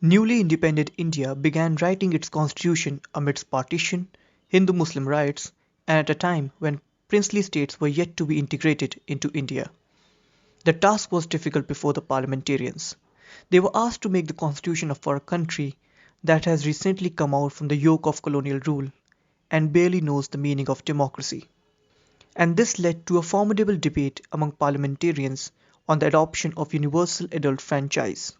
Newly independent India began writing its constitution amidst partition, Hindu-Muslim riots, and at a time when princely states were yet to be integrated into India. The task was difficult before the parliamentarians. They were asked to make the constitution for a country that has recently come out from the yoke of colonial rule and barely knows the meaning of democracy. And this led to a formidable debate among parliamentarians on the adoption of universal adult franchise.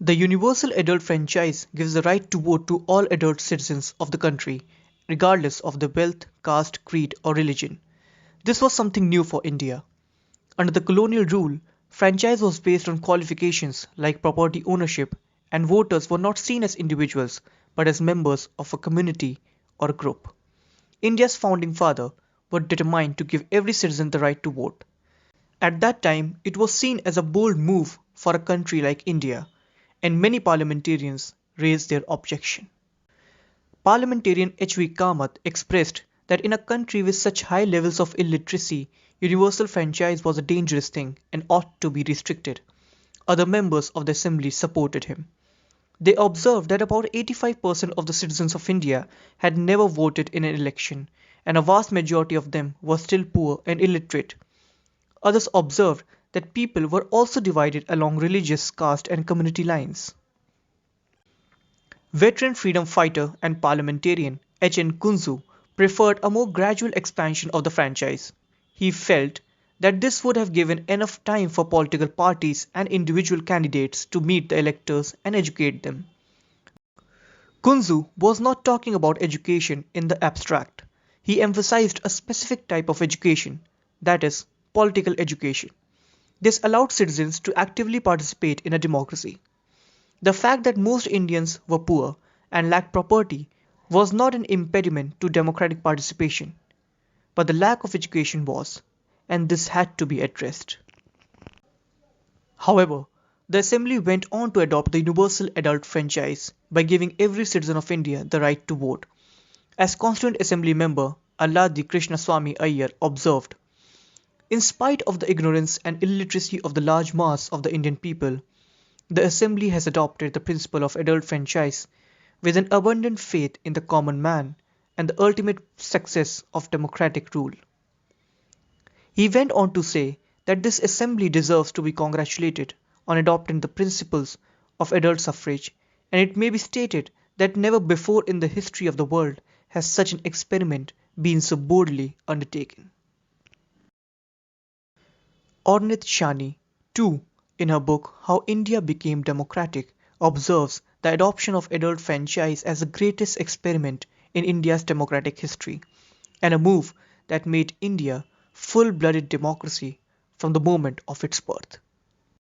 The universal adult franchise gives the right to vote to all adult citizens of the country, regardless of their wealth, caste, creed, or religion. This was something new for India. Under the colonial rule, franchise was based on qualifications like property ownership, and voters were not seen as individuals but as members of a community or a group. India's founding father were determined to give every citizen the right to vote. At that time, it was seen as a bold move for a country like India, and many parliamentarians raised their objection. Parliamentarian H.V. Kamath expressed that in a country with such high levels of illiteracy, universal franchise was a dangerous thing and ought to be restricted. Other members of the assembly supported him. They observed that about 85% of the citizens of India had never voted in an election, and a vast majority of them were still poor and illiterate. Others observed that people were also divided along religious, caste, and community lines. Veteran freedom fighter and parliamentarian H.N. Kunzu preferred a more gradual expansion of the franchise. He felt that this would have given enough time for political parties and individual candidates to meet the electors and educate them. Kunzu was not talking about education in the abstract. He emphasized a specific type of education, that is, political education. This allowed citizens to actively participate in a democracy. The fact that most Indians were poor and lacked property was not an impediment to democratic participation, but the lack of education was, and this had to be addressed. However, the Assembly went on to adopt the universal adult franchise by giving every citizen of India the right to vote. As Constituent Assembly member Alladi Krishnaswamy Iyer observed, in spite of the ignorance and illiteracy of the large mass of the Indian people, the Assembly has adopted the principle of adult franchise with an abundant faith in the common man and the ultimate success of democratic rule. He went on to say that this Assembly deserves to be congratulated on adopting the principles of adult suffrage, and it may be stated that never before in the history of the world has such an experiment been so boldly undertaken. Ornith Shani, too, in her book How India Became Democratic, observes the adoption of adult franchise as the greatest experiment in India's democratic history, and a move that made India full-blooded democracy from the moment of its birth.